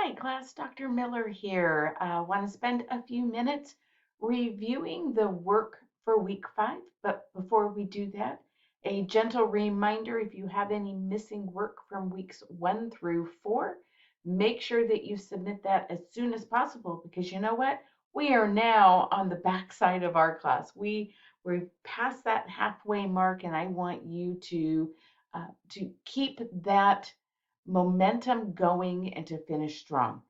Hi, class. Dr. Miller here. Want to spend a few minutes reviewing the work for week 5. But before we do that, a gentle reminder, if you have any missing work from weeks 1 through 4, make sure that you submit that as soon as possible, because you know what? We are now on the backside of our class. We're past that halfway mark, and I want you to keep that momentum going and to finish strong.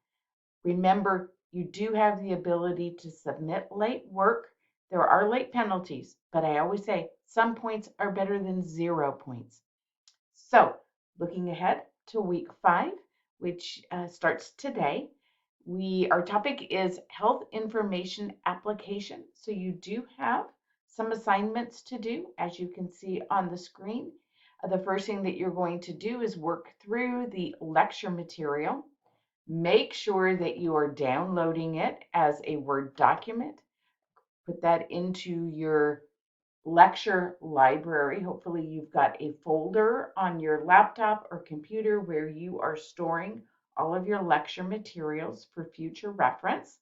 Remember, you do have the ability to submit late work. There are late penalties, but I always say some points are better than 0 points. So, looking ahead to week 5, which starts today, our topic is health information application. So you do have some assignments to do, as you can see on the screen. The first thing that you're going to do is work through the lecture material. Make sure that you are downloading it as a Word document. Put that into your lecture library. Hopefully you've got a folder on your laptop or computer where you are storing all of your lecture materials for future reference.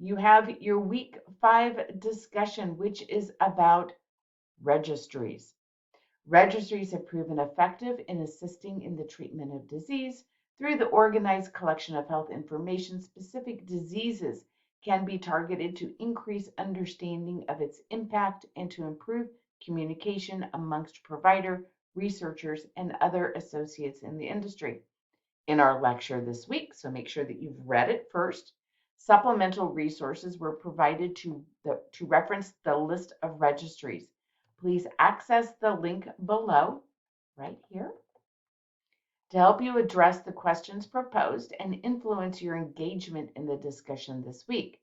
You have your week 5 discussion, which is about registries. Registries have proven effective in assisting in the treatment of disease through the organized collection of health information. Specific diseases can be targeted to increase understanding of its impact and to improve communication amongst provider, researchers, and other associates in the industry. In our lecture this week, so make sure that you've read it first, supplemental resources were provided to reference the list of registries. Please access the link below, right here, to help you address the questions proposed and influence your engagement in the discussion this week.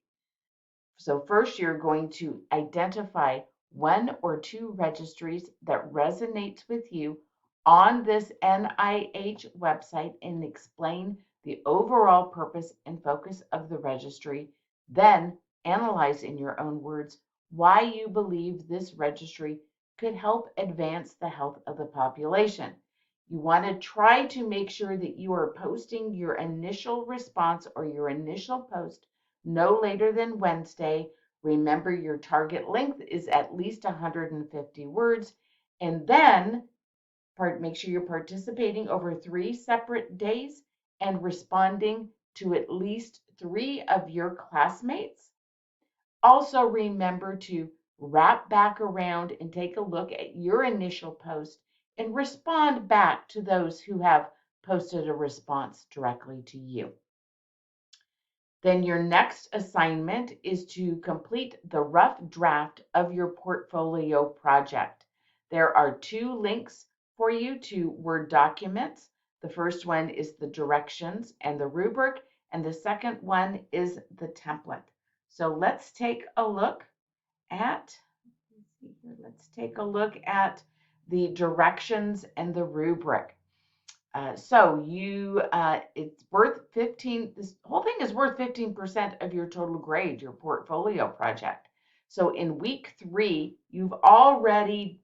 So first, you're going to identify 1 or 2 registries that resonates with you on this NIH website and explain the overall purpose and focus of the registry. Then analyze in your own words why you believe this registry could help advance the health of the population. You want to try to make sure that you are posting your initial response or your initial post no later than Wednesday. Remember, your target length is at least 150 words. And then make sure you're participating over 3 separate days and responding to at least 3 of your classmates. Also, remember to wrap back around and take a look at your initial post and respond back to those who have posted a response directly to you. Then your next assignment is to complete the rough draft of your portfolio project. There are 2 links for you to Word documents. The first one is the directions and the rubric, and the second one is the template. So let's take a look at, the directions and the rubric. It's worth 15, this whole thing is worth 15% of your total grade, your portfolio project. So in week 3, you've already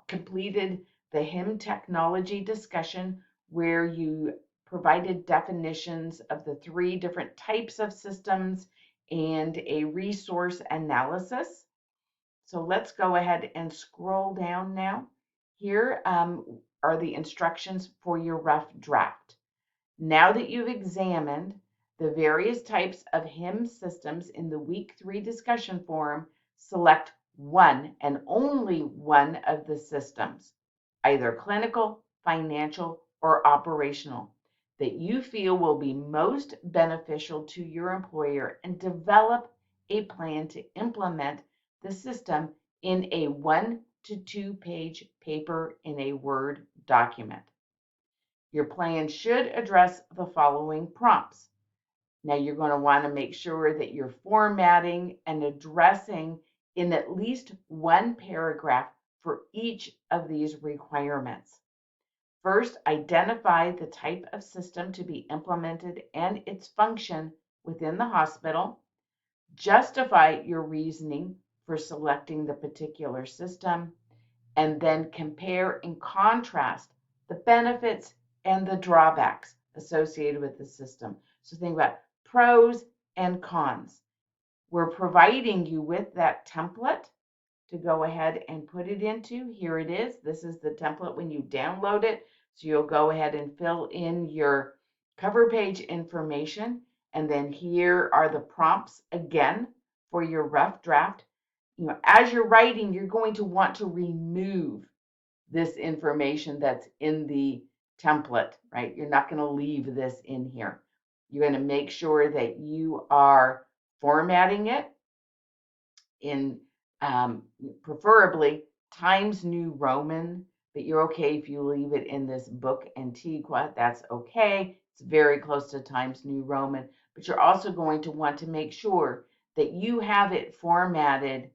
completed the HIM technology discussion where you provided definitions of the 3 different types of systems and a resource analysis. So let's go ahead and scroll down now. Here are the instructions for your rough draft. Now that you've examined the various types of HIM systems in the week 3 discussion forum, select one and only one of the systems, either clinical, financial, or operational, that you feel will be most beneficial to your employer and develop a plan to implement the system in a 1 to 2 page paper in a Word document. Your plan should address the following prompts. Now you're going to want to make sure that you're formatting and addressing in at least 1 paragraph for each of these requirements. First, identify the type of system to be implemented and its function within the hospital. Justify your reasoning for selecting the particular system, and then compare and contrast the benefits and the drawbacks associated with the system. So think about pros and cons. We're providing you with that template to go ahead and put it into. Here it is. This is the template when you download it. So you'll go ahead and fill in your cover page information. And then here are the prompts again for your rough draft. As you're writing, you're going to want to remove this information that's in the template, right? You're not going to leave this in here. You're going to make sure that you are formatting it in preferably Times New Roman, but you're okay if you leave it in this Book Antiqua. That's okay. It's very close to Times New Roman, but you're also going to want to make sure that you have it formatted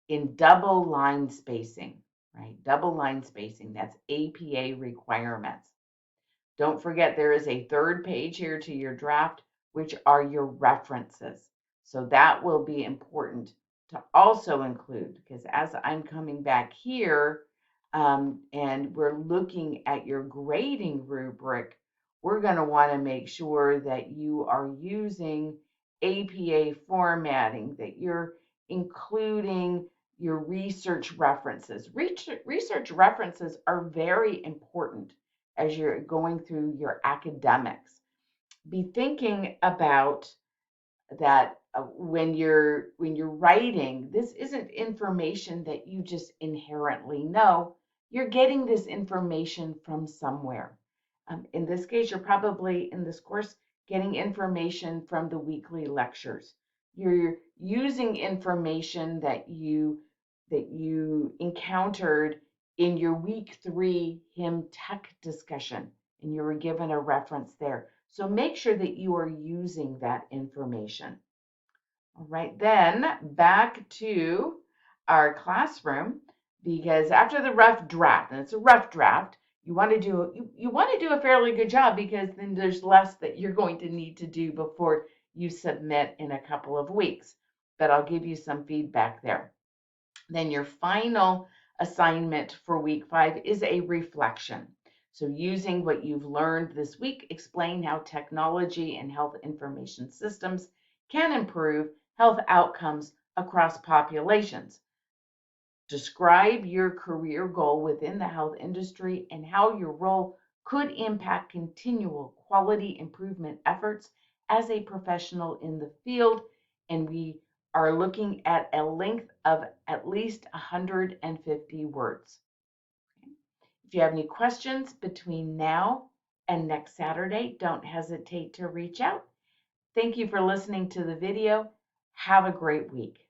in double line spacing, right? Double line spacing. That's APA requirements. Don't forget there is a third page here to your draft, which are your references. So that will be important to also include, because as I'm coming back here and we're looking at your grading rubric, we're going to want to make sure that you are using APA formatting, that you're including your research references. Research references are very important as you're going through your academics. Be thinking about that when you're writing. This isn't information that you just inherently know. You're getting this information from somewhere. In this case, you're probably in this course getting information from the weekly lectures. You're using information that you encountered in your week 3 HIM tech discussion, and you were given a reference there. So make sure that you are using that information. All right, then back to our classroom, because after the rough draft, and it's a rough draft, you want to do a fairly good job, because then there's less that you're going to need to do before you submit in a couple of weeks. But I'll give you some feedback there. Then your final assignment for week 5 is a reflection. So using what you've learned this week, explain how technology and health information systems can improve health outcomes across populations. Describe your career goal within the health industry and how your role could impact continual quality improvement efforts as a professional in the field. And we are looking at a length of at least 150 words. If you have any questions between now and next Saturday, don't hesitate to reach out. Thank you for listening to the video. Have a great week.